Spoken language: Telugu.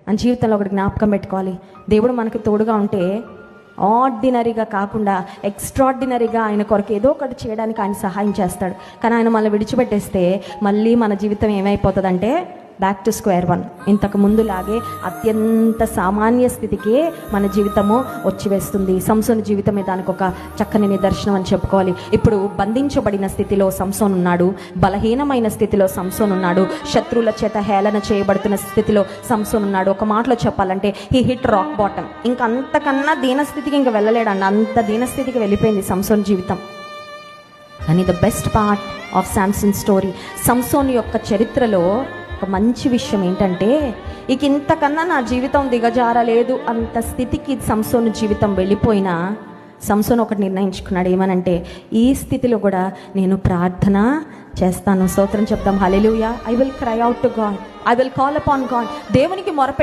అని జీవితంలో ఒకటి జ్ఞాపకం పెట్టుకోవాలి. దేవుడు మనకు తోడుగా ఉంటే ఆర్డినరీగా కాకుండా ఎక్స్ట్రాడినరీగా ఆయన కొరకు ఏదో ఒకటి చేయడానికి ఆయన సహాయం చేస్తాడు. కానీ ఆయన మనల్ని విడిచిపెట్టేస్తే మళ్ళీ మన జీవితం ఏమైపోతుందంటే బ్యాక్ టు స్క్వేర్ వన్. ఇంతకు ముందులాగే అత్యంత సామాన్య స్థితికే మన జీవితము వచ్చివేస్తుంది. సంసోను జీవితమే దానికి ఒక చక్కని నిదర్శనం అని చెప్పుకోవాలి. ఇప్పుడు బంధించబడిన స్థితిలో సంసోను ఉన్నాడు, బలహీనమైన స్థితిలో సంసోను ఉన్నాడు, శత్రువుల చేత హేళన చేయబడుతున్న స్థితిలో సంసోను ఉన్నాడు. ఒక మాటలో చెప్పాలంటే హీ హిట్ రాక్ బాటమ్. ఇంకా అంతకన్నా దీనస్థితికి ఇంకా వెళ్ళలేడండి, అంత దీనస్థితికి వెళ్ళిపోయింది సంసోను జీవితం. కానీ the best part of Samson story, Samson యొక్క చరిత్రలో ఒక మంచి విషయం ఏంటంటే, ఇక ఇంతకన్నా నా జీవితం దిగజారలేదు అంత స్థితికి సంసోను జీవితం వెళ్ళిపోయినా సంసోను ఒకటి నిర్ణయించుకున్నాడు. ఏమనంటే, ఈ స్థితిలో కూడా నేను ప్రార్థన చేస్తాను. స్తోత్రం చెప్తాం. హల్లెలూయా. I will cry out to God, I will call upon God. దేవునికి మొరపె